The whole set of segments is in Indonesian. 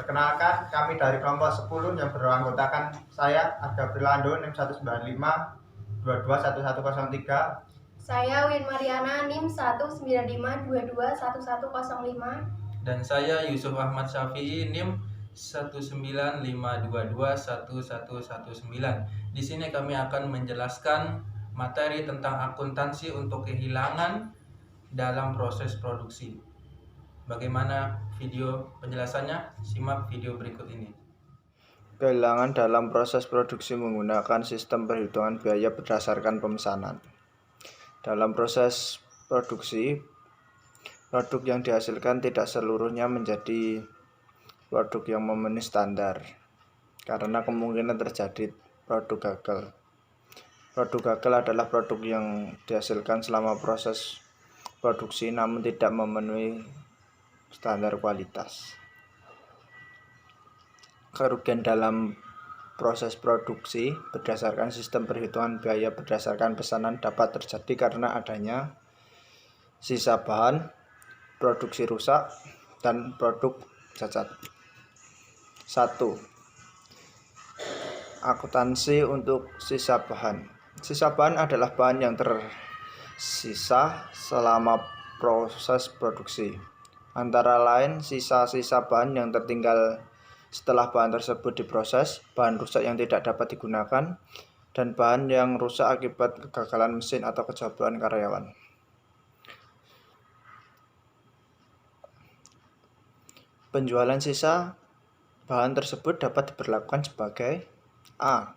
Perkenalkan, kami dari kelompok 10 yang beranggotakan saya, Arga Prilando, NIM 195 221103. Saya Win Mariana, NIM 195 221105. Dan saya Yusuf Ahmad Syafi'i, NIM 195221119. Di sini kami akan menjelaskan materi tentang akuntansi untuk kehilangan dalam proses produksi. Bagaimana video penjelasannya? Simak video berikut ini. Kehilangan dalam proses produksi menggunakan sistem perhitungan biaya berdasarkan pemesanan. Dalam proses produksi, produk yang dihasilkan tidak seluruhnya menjadi produk yang memenuhi standar, karena kemungkinan terjadi produk gagal. Produk gagal adalah produk yang dihasilkan selama proses produksi namun tidak memenuhi standar kualitas. Kerugian dalam proses produksi berdasarkan sistem perhitungan biaya berdasarkan pesanan dapat terjadi karena adanya sisa bahan, produksi rusak, dan produk cacat. 1. Akuntansi untuk sisa bahan. Sisa bahan adalah bahan yang tersisa selama proses produksi. Antara lain sisa-sisa bahan yang tertinggal setelah bahan tersebut diproses, bahan rusak yang tidak dapat digunakan, dan bahan yang rusak akibat kegagalan mesin atau kejatuhan karyawan. Penjualan sisa bahan tersebut dapat diberlakukan sebagai A.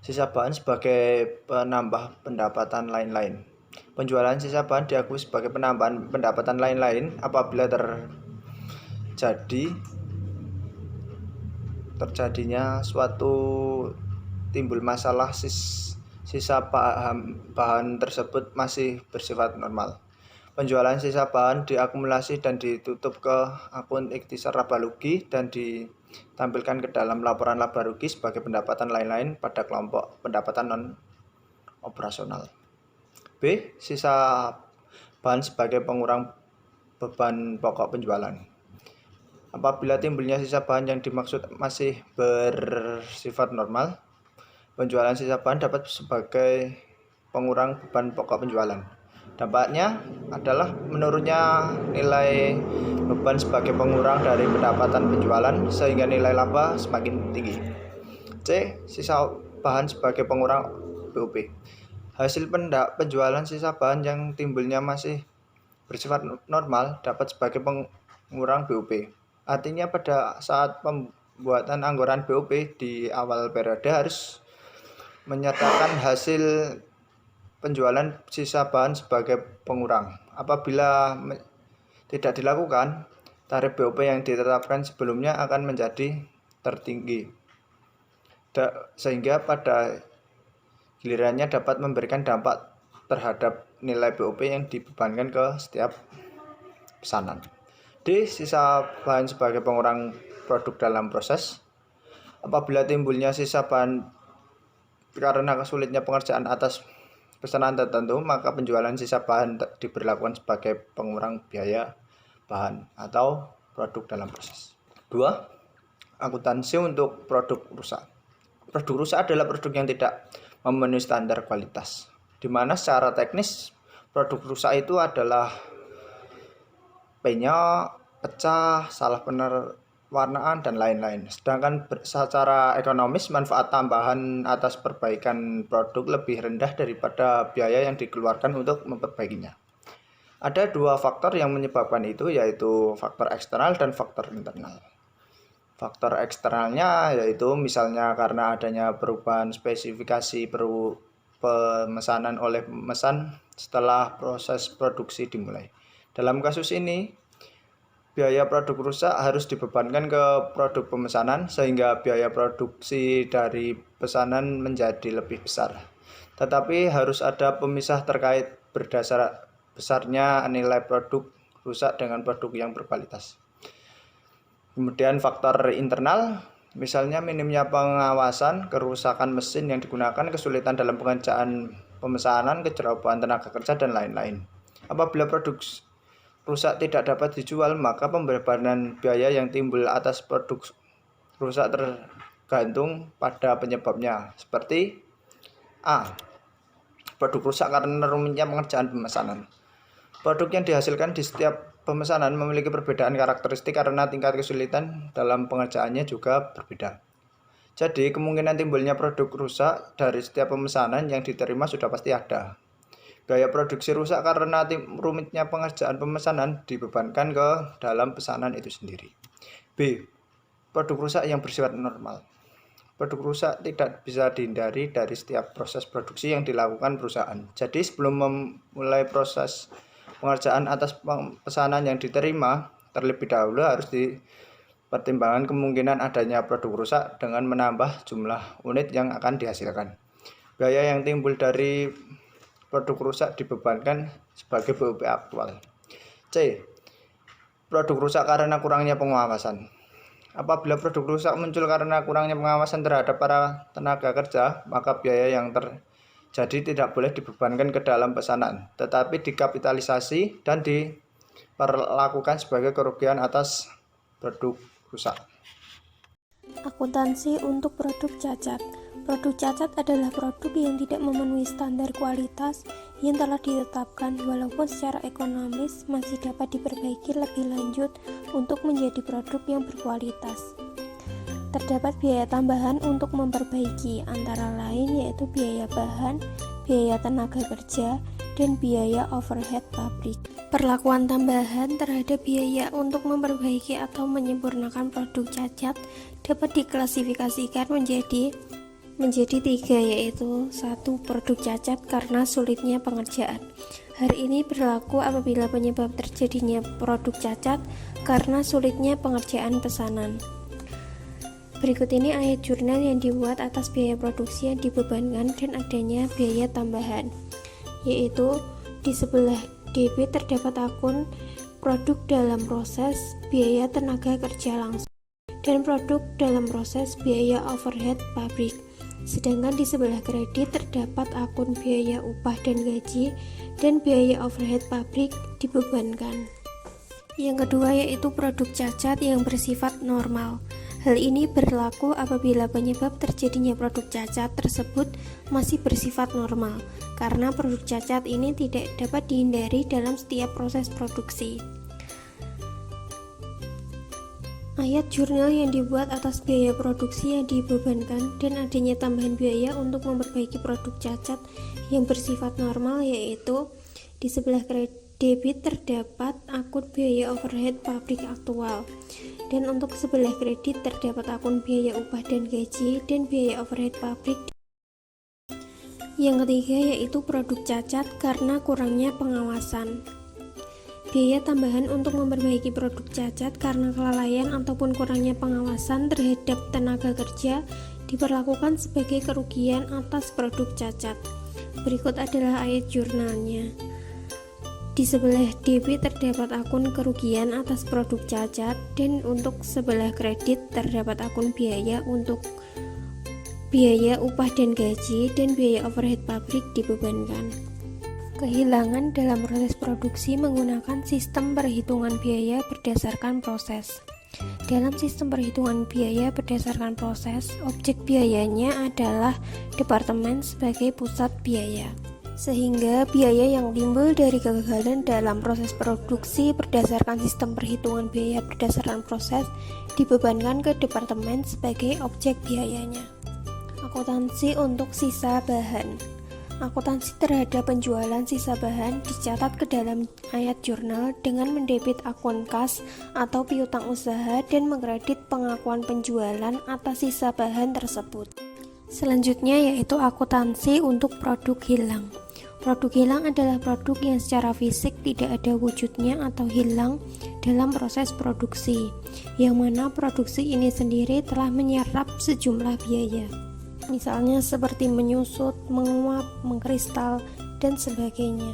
Sisa bahan sebagai penambah pendapatan lain-lain. Penjualan sisa bahan diakui sebagai penambahan pendapatan lain-lain apabila terjadinya suatu timbul masalah sisa bahan tersebut masih bersifat normal. Penjualan sisa bahan diakumulasi dan ditutup ke akun ikhtisar laba rugi dan ditampilkan ke dalam laporan laba rugi sebagai pendapatan lain-lain pada kelompok pendapatan non operasional. B. Sisa bahan sebagai pengurang beban pokok penjualan. Apabila timbulnya sisa bahan yang dimaksud masih bersifat normal, penjualan sisa bahan dapat sebagai pengurang beban pokok penjualan. Dampaknya adalah menurunnya nilai beban sebagai pengurang dari pendapatan penjualan sehingga nilai laba semakin tinggi. C. Sisa bahan sebagai pengurang BOP. Hasil penjualan sisa bahan yang timbulnya masih bersifat normal dapat sebagai pengurang BOP. Artinya pada saat pembuatan anggaran BOP di awal periode harus menyertakan hasil penjualan sisa bahan sebagai pengurang. Apabila tidak dilakukan, tarif BOP yang ditetapkan sebelumnya akan menjadi tertinggi, sehingga pada gilirannya dapat memberikan dampak terhadap nilai BOP yang dibebankan ke setiap pesanan. D. Sisa bahan sebagai pengurang produk dalam proses. Apabila timbulnya sisa bahan karena kesulitnya pengerjaan atas pesanan tertentu, maka penjualan sisa bahan diberlakukan sebagai pengurang biaya bahan atau produk dalam proses. 2. Akuntansi untuk produk rusak. Produk rusak adalah produk yang tidak memenuhi standar kualitas, di mana secara teknis produk rusak itu adalah penyok, pecah, salah pewarnaan, dan lain-lain. Sedangkan secara ekonomis manfaat tambahan atas perbaikan produk lebih rendah daripada biaya yang dikeluarkan untuk memperbaikinya. Ada dua faktor yang menyebabkan itu, yaitu faktor eksternal dan faktor internal. Faktor eksternalnya yaitu misalnya karena adanya perubahan spesifikasi pemesanan oleh pemesan setelah proses produksi dimulai. Dalam kasus ini, biaya produk rusak harus dibebankan ke produk pemesanan sehingga biaya produksi dari pesanan menjadi lebih besar. Tetapi harus ada pemisah terkait berdasar besarnya nilai produk rusak dengan produk yang berkualitas. Kemudian faktor internal, misalnya minimnya pengawasan, kerusakan mesin yang digunakan, kesulitan dalam pengerjaan pemesanan, kecerobohan tenaga kerja, dan lain-lain. Apabila rusak tidak dapat dijual, maka pembebanan biaya yang timbul atas produk rusak tergantung pada penyebabnya. Seperti A. Produk rusak karena rumitnya pengerjaan pemesanan. Produk yang dihasilkan di setiap pemesanan memiliki perbedaan karakteristik karena tingkat kesulitan dalam pengerjaannya juga berbeda. Jadi, kemungkinan timbulnya produk rusak dari setiap pemesanan yang diterima sudah pasti ada. Biaya produksi rusak karena rumitnya pengerjaan pemesanan dibebankan ke dalam pesanan itu sendiri. B. Produk rusak yang bersifat normal. Produk rusak tidak bisa dihindari dari setiap proses produksi yang dilakukan perusahaan. Jadi sebelum memulai proses pengerjaan atas pesanan yang diterima, terlebih dahulu harus dipertimbangkan kemungkinan adanya produk rusak dengan menambah jumlah unit yang akan dihasilkan. Biaya yang timbul dari produk rusak dibebankan sebagai BOP aktual. C. Produk rusak karena kurangnya pengawasan. Apabila produk rusak muncul karena kurangnya pengawasan terhadap para tenaga kerja, maka biaya yang terjadi tidak boleh dibebankan ke dalam pesanan, tetapi dikapitalisasi dan diperlakukan sebagai kerugian atas produk rusak. Akuntansi untuk produk cacat. Produk cacat adalah produk yang tidak memenuhi standar kualitas yang telah ditetapkan, walaupun secara ekonomis masih dapat diperbaiki lebih lanjut untuk menjadi produk yang berkualitas. Terdapat biaya tambahan untuk memperbaiki, antara lain yaitu biaya bahan, biaya tenaga kerja, dan biaya overhead pabrik. Perlakuan tambahan terhadap biaya untuk memperbaiki atau menyempurnakan produk cacat dapat diklasifikasikan menjadi tiga, yaitu 1. Produk cacat karena sulitnya pengerjaan. Hal ini berlaku apabila penyebab terjadinya produk cacat karena sulitnya pengerjaan pesanan. Berikut ini ayat jurnal yang dibuat atas biaya produksi yang dibebankan dan adanya biaya tambahan, yaitu di sebelah debit terdapat akun produk dalam proses biaya tenaga kerja langsung dan produk dalam proses biaya overhead pabrik. Sedangkan di sebelah kredit terdapat akun biaya upah dan gaji dan biaya overhead pabrik dibebankan. Yang kedua yaitu produk cacat yang bersifat normal. Hal ini berlaku apabila penyebab terjadinya produk cacat tersebut masih bersifat normal, karena produk cacat ini tidak dapat dihindari dalam setiap proses produksi. Ayat jurnal yang dibuat atas biaya produksi yang dibebankan dan adanya tambahan biaya untuk memperbaiki produk cacat yang bersifat normal, yaitu di sebelah debit terdapat akun biaya overhead pabrik aktual, dan untuk sebelah kredit terdapat akun biaya upah dan gaji dan biaya overhead pabrik. Yang ketiga yaitu produk cacat karena kurangnya pengawasan. Biaya tambahan untuk memperbaiki produk cacat karena kelalaian ataupun kurangnya pengawasan terhadap tenaga kerja diperlakukan sebagai kerugian atas produk cacat. Berikut adalah ayat jurnalnya. Di sebelah debit terdapat akun kerugian atas produk cacat dan untuk sebelah kredit terdapat akun biaya untuk biaya upah dan gaji dan biaya overhead pabrik dibebankan. Kehilangan dalam proses produksi menggunakan sistem perhitungan biaya berdasarkan proses. Dalam sistem perhitungan biaya berdasarkan proses, objek biayanya adalah departemen sebagai pusat biaya. Sehingga biaya yang timbul dari kegagalan dalam proses produksi berdasarkan sistem perhitungan biaya berdasarkan proses dibebankan ke departemen sebagai objek biayanya. Akuntansi untuk sisa bahan. Akuntansi terhadap penjualan sisa bahan dicatat ke dalam ayat jurnal dengan mendebit akun kas atau piutang usaha dan mengkredit pengakuan penjualan atas sisa bahan tersebut. Selanjutnya yaitu akuntansi untuk produk hilang. Produk hilang adalah produk yang secara fisik tidak ada wujudnya atau hilang dalam proses produksi, yang mana produksi ini sendiri telah menyerap sejumlah biaya. Misalnya seperti menyusut, menguap, mengkristal, dan sebagainya.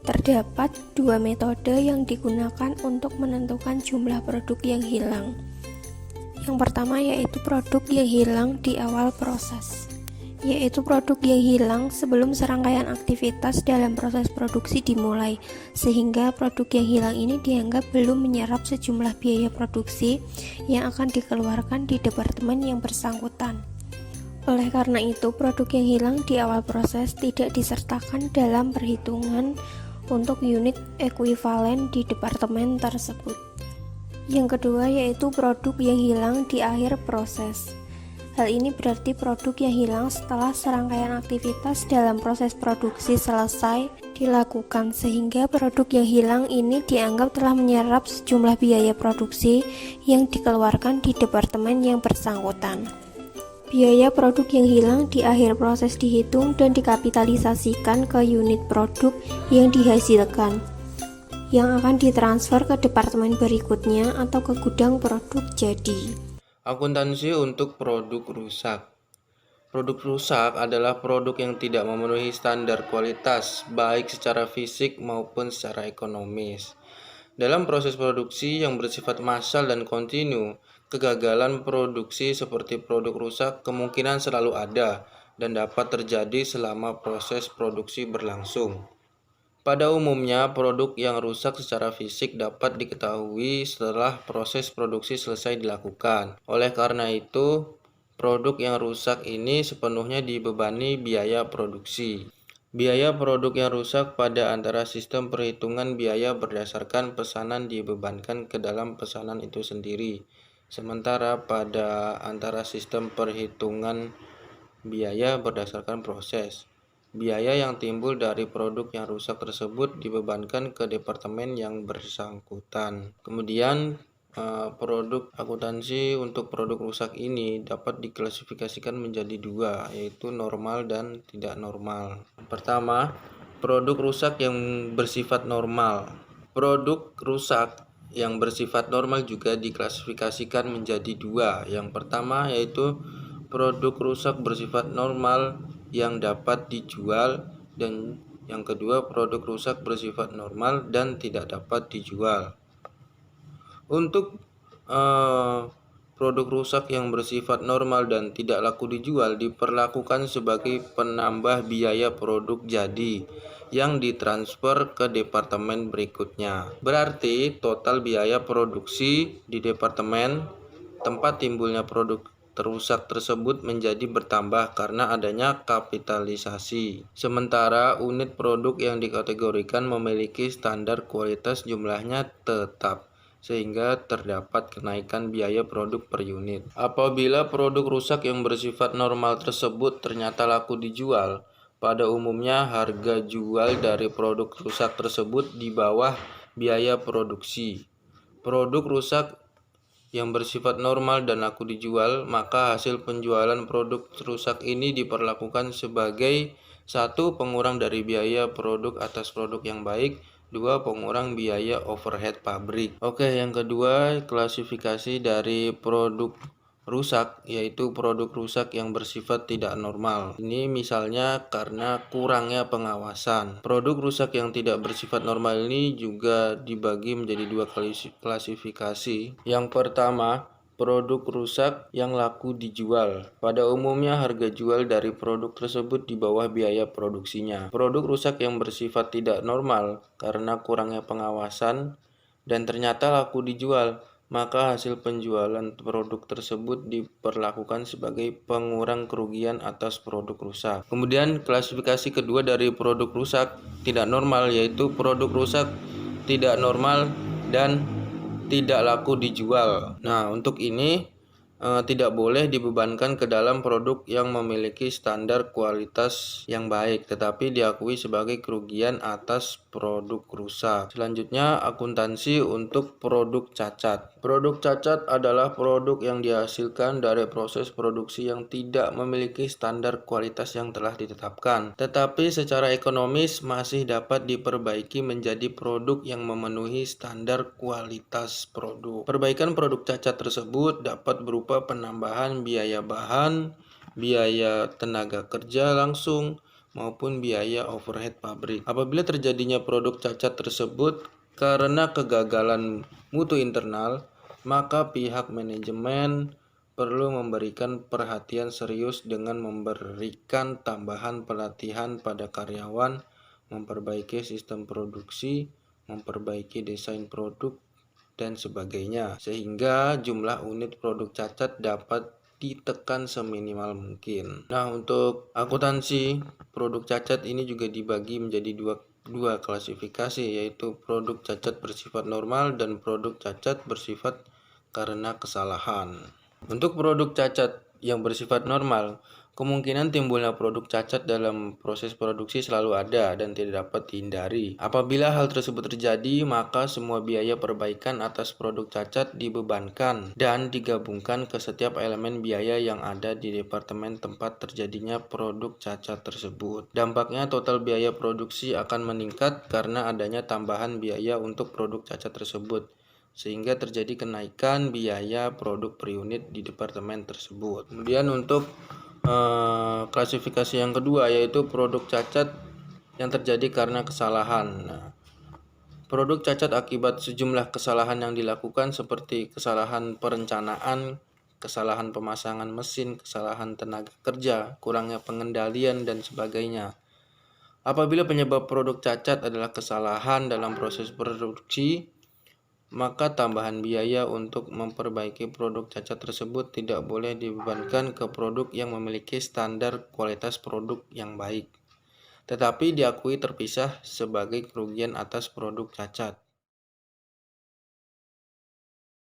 Terdapat dua metode yang digunakan untuk menentukan jumlah produk yang hilang. Yang pertama yaitu produk yang hilang di awal proses. yaitu produk yang hilang sebelum serangkaian aktivitas dalam proses produksi dimulai, sehingga produk yang hilang ini dianggap belum menyerap sejumlah biaya produksi yang akan dikeluarkan di departemen yang bersangkutan. Oleh karena itu, produk yang hilang di awal proses tidak disertakan dalam perhitungan untuk unit ekuivalen di departemen tersebut. Yang kedua yaitu produk yang hilang di akhir proses. Hal ini berarti produk yang hilang setelah serangkaian aktivitas dalam proses produksi selesai dilakukan, sehingga produk yang hilang ini dianggap telah menyerap sejumlah biaya produksi yang dikeluarkan di departemen yang bersangkutan. Biaya produk yang hilang di akhir proses dihitung dan dikapitalisasikan ke unit produk yang dihasilkan, yang akan ditransfer ke departemen berikutnya atau ke gudang produk jadi. Akuntansi untuk produk rusak. Produk rusak adalah produk yang tidak memenuhi standar kualitas, baik secara fisik maupun secara ekonomis. Dalam proses produksi yang bersifat massal dan kontinu, kegagalan produksi seperti produk rusak kemungkinan selalu ada dan dapat terjadi selama proses produksi berlangsung. Pada umumnya, produk yang rusak secara fisik dapat diketahui setelah proses produksi selesai dilakukan. Oleh karena itu, produk yang rusak ini sepenuhnya dibebani biaya produksi. Biaya produk yang rusak pada antara sistem perhitungan biaya berdasarkan pesanan dibebankan ke dalam pesanan itu sendiri. Sementara pada antara sistem perhitungan biaya berdasarkan proses, biaya yang timbul dari produk yang rusak tersebut dibebankan ke departemen yang bersangkutan. Kemudian produk akuntansi untuk produk rusak ini dapat diklasifikasikan menjadi dua, yaitu normal dan tidak normal. Pertama, produk rusak yang bersifat normal. Produk rusak yang bersifat normal juga diklasifikasikan menjadi dua. Yang pertama yaitu produk rusak bersifat normal yang dapat dijual, dan yang kedua produk rusak bersifat normal dan tidak dapat dijual. Untuk produk rusak yang bersifat normal dan tidak laku dijual diperlakukan sebagai penambah biaya produk jadi yang ditransfer ke departemen berikutnya. Berarti total biaya produksi di departemen tempat timbulnya produk terusak tersebut menjadi bertambah karena adanya kapitalisasi. Sementara unit produk yang dikategorikan memiliki standar kualitas jumlahnya tetap, sehingga terdapat kenaikan biaya produk per unit. Apabila produk rusak yang bersifat normal tersebut ternyata laku dijual, pada umumnya harga jual dari produk rusak tersebut di bawah biaya produksi. Produk rusak yang bersifat normal dan laku dijual, maka hasil penjualan produk rusak ini diperlakukan sebagai 1. Pengurang dari biaya produk atas produk yang baik, 2. Pengurang biaya overhead pabrik. Oke, yang kedua klasifikasi dari produk rusak, yaitu produk rusak yang bersifat tidak normal. Ini misalnya karena kurangnya pengawasan. Produk rusak yang tidak bersifat normal ini juga dibagi menjadi dua klasifikasi. Yang pertama, produk rusak yang laku dijual. Pada umumnya harga jual dari produk tersebut di bawah biaya produksinya. Produk rusak yang bersifat tidak normal karena kurangnya pengawasan dan ternyata laku dijual, maka hasil penjualan produk tersebut diperlakukan sebagai pengurang kerugian atas produk rusak. Kemudian klasifikasi kedua dari produk rusak tidak normal, yaitu produk rusak tidak normal dan tidak laku dijual. Nah, untuk ini tidak boleh dibebankan ke dalam produk yang memiliki standar kualitas yang baik, tetapi diakui sebagai kerugian atas produk rusak. Selanjutnya, akuntansi untuk produk cacat. Produk cacat adalah produk yang dihasilkan dari proses produksi yang tidak memiliki standar kualitas yang telah ditetapkan, tetapi secara ekonomis masih dapat diperbaiki menjadi produk yang memenuhi standar kualitas produk. Perbaikan produk cacat tersebut dapat berupa penambahan biaya bahan, biaya tenaga kerja langsung, maupun biaya overhead pabrik. Apabila terjadinya produk cacat tersebut karena kegagalan mutu internal, maka pihak manajemen perlu memberikan perhatian serius dengan memberikan tambahan pelatihan pada karyawan, memperbaiki sistem produksi, memperbaiki desain produk, dan sebagainya, sehingga jumlah unit produk cacat dapat ditekan seminimal mungkin. Nah, untuk akuntansi produk cacat ini juga dibagi menjadi dua klasifikasi, yaitu produk cacat bersifat normal dan produk cacat bersifat karena kesalahan. Untuk produk cacat yang bersifat normal, kemungkinan timbulnya produk cacat dalam proses produksi selalu ada dan tidak dapat dihindari. Apabila hal tersebut terjadi, maka semua biaya perbaikan atas produk cacat dibebankan dan digabungkan ke setiap elemen biaya yang ada di departemen tempat terjadinya produk cacat tersebut. Dampaknya, total biaya produksi akan meningkat karena adanya tambahan biaya untuk produk cacat tersebut, sehingga terjadi kenaikan biaya produk per unit di departemen tersebut. Kemudian untuk klasifikasi yang kedua, yaitu produk cacat yang terjadi karena kesalahan. Nah, produk cacat akibat sejumlah kesalahan yang dilakukan seperti kesalahan perencanaan, kesalahan pemasangan mesin, kesalahan tenaga kerja, kurangnya pengendalian, dan sebagainya. Apabila penyebab produk cacat adalah kesalahan dalam proses produksi, maka tambahan biaya untuk memperbaiki produk cacat tersebut tidak boleh dibebankan ke produk yang memiliki standar kualitas produk yang baik, tetapi diakui terpisah sebagai kerugian atas produk cacat.